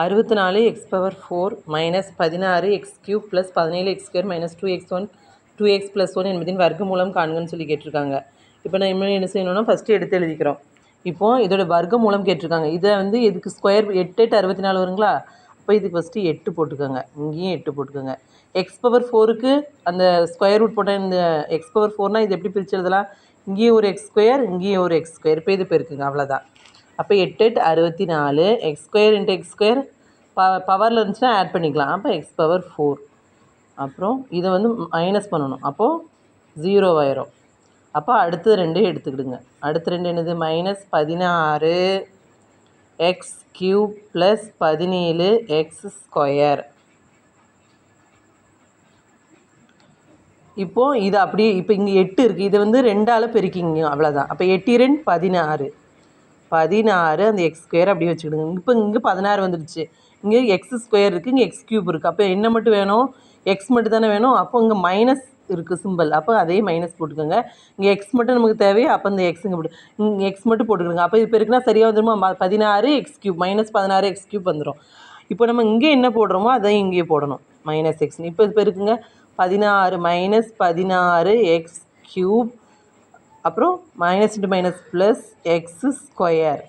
64 X power 4 minus 16 X cube plus 17 X square minus 2x1 2x + 1 என்பதின் வர்க்க மூலம் காண்கன்னு சொல்லி கேட்டிருக்காங்க. இப்போ நான் இன்னும் என்ன செய்யணும்னா ஃபஸ்ட்டு எடுத்து எழுதிக்கிறோம். இப்போது இதோட வர்க்க மூலம் கேட்டிருக்காங்க. இதை வந்து இதுக்கு ஸ்கொயர் 8 8 64 வருங்களா? அப்போ இதுக்கு ஃபஸ்ட்டு 8 போட்டுக்கோங்க. இங்கேயும் 8 போட்டுக்கோங்க. எக்ஸ் பவர் 4க்கு அந்த ஸ்கொயர் ரூட் போட்டால் இந்த எக்ஸ் பவர் 4னால் இது எப்படி பிரித்து எழுதலாம்? இங்கேயும் ஒரு எக்ஸ் ஸ்கொயர், இங்கேயும் ஒரு எக்ஸ் ஸ்கொயர். இப்போ இது பெருக்குங்க, அவ்வளோதான். அப்போ 8 8 64 X square into X square பவரில் இருந்துச்சுன்னா ஆட் பண்ணிக்கலாம். அப்போ எக்ஸ் பவர் 4. அப்புறம் இதை வந்து மைனஸ் பண்ணணும். அப்போது 0 ஆயிரும். அப்போ அடுத்த ரெண்டு எடுத்துக்கிடுங்க. அடுத்த ரெண்டு என்னது? Minus 16 X cube plus 17 X square. இப்போது இது அப்படியே இப்போ இங்கே 8 இருக்குது. இதை வந்து 2ஆல் பெருக்கிங்க, அவ்வளோதான். அப்போ 8 2 16 16 அந்த எக்ஸ் ஸ்கொயர் அப்படியே வச்சுக்கிடுங்க. இப்போ இங்கே 16 வந்துடுச்சு. இங்கே எக்ஸ் ஸ்கொயர் இருக்குது, இங்கே எக்ஸ் க்யூப் இருக்குது. அப்போ என்ன மட்டும் வேணும்? எக்ஸ் மட்டும் தானே வேணும். அப்போ இங்கே மைனஸ் இருக்குது சிம்பிள். அப்போ அதே மைனஸ் போட்டுக்கோங்க. இங்கே எக்ஸ் மட்டும் நமக்கு தேவையா? அப்போ இந்த எக்ஸ் இங்கே போட்டு இங்கே எக்ஸ் மட்டும் போட்டுக்கிடுங்க. அப்போ இது பெருக்குனா சரியாக வந்துடுமா? 16 X cube minus 16 X cube வந்துடும். இப்போ நம்ம இங்கே என்ன போடுறோமோ அதையும் இங்கேயே போடணும், மைனஸ் எக்ஸ்னு. இப்போ இது பெருக்குங்க. 16 மைனஸ் 16 எக்ஸ் க்யூப், அப்புறம் minus into minus plus X square.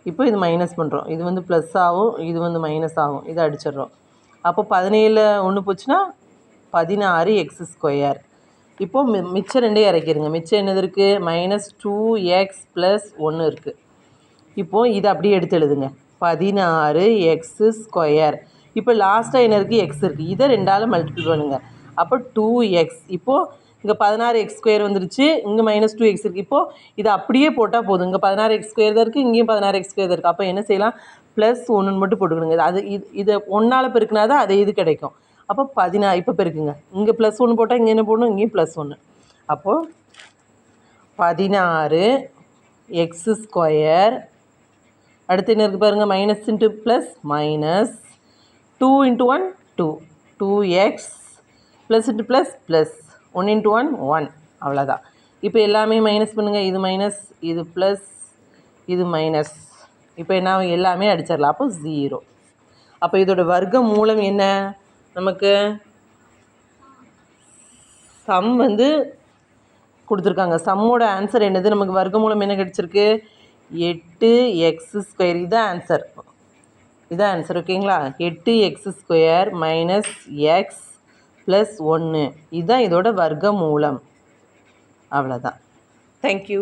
இப்போ இது மைனஸ் பண்ணுறோம். இது வந்து ப்ளஸ் ஆகும், இது வந்து மைனஸ் ஆகும். இதை அடிச்சிடுறோம். அப்போ 17 1 போச்சுன்னா 16 எக்ஸ் ஸ்கொயர். இப்போது மிச்சம் ரெண்டே இறக்கிடுங்க. மிச்சம் என்னது இருக்குது? மைனஸ் 2x ப்ளஸ் 1 இருக்குது. இப்போது இதை அப்படியே எடுத்து எழுதுங்க. 16 எக்ஸ் ஸ்கொயர். இப்போ லாஸ்ட்டாக என்ன இருக்குது? எக்ஸ் இருக்குது. இதை 2ஆல் மல்டிபிள் பண்ணுங்கள். அப்போ 2x. இப்போது இங்கே 16 எக்ஸ் ஸ்கொயர் வந்துருச்சு, இங்கே மைனஸ் 2x இருக்குது. இப்போது இதை அப்படியே போட்டால் போதும். இங்கே 16 எக்ஸ் ஸ்கொயர் தான் இருக்குது, இங்கேயும் 16 எக்ஸ் ஸ்கொயர் தான் இருக்குது. அப்போ என்ன செய்யலாம்? ப்ளஸ் 1 மட்டும் போட்டுக்கணுங்க. அது இதை 1ஆல் பெருக்கினா தான் அதே இது கிடைக்கும். அப்போ 16 இப்போ பெருக்குங்க. இங்கே ப்ளஸ் 1 போட்டால் இங்கே என்ன போடணும்? இங்கேயும் ப்ளஸ் 1. அப்போது 16 எக்ஸ் ஸ்கொயர். அடுத்து என்ன இருக்குது பாருங்கள்? Minus into plus minus 2 into 1 2 2x plus into plus plus 1 into 1 1. அவ்வளோதான். இப்போ எல்லாமே மைனஸ் பண்ணுங்கள். இது மைனஸ், இது ப்ளஸ், இது மைனஸ். இப்போ என்ன எல்லாமே அடிச்சிடலாம். அப்போ 0. அப்போ இதோட வர்க்க மூலம் என்ன? நமக்கு சம் வந்து கொடுத்துருக்காங்க. சம்மோட ஆன்சர் என்னது? நமக்கு வர்க்க மூலம் என்ன கிடச்சிருக்கு? 8 எக்ஸ் ஸ்கொயர். இதான் ஆன்சர். இதான் ஆன்சர். ஓகேங்களா? 8 X square minus X plus 1. இதுதான் இதோட வர்க்க மூலம். அவ்வளோதான். தேங்க்யூ.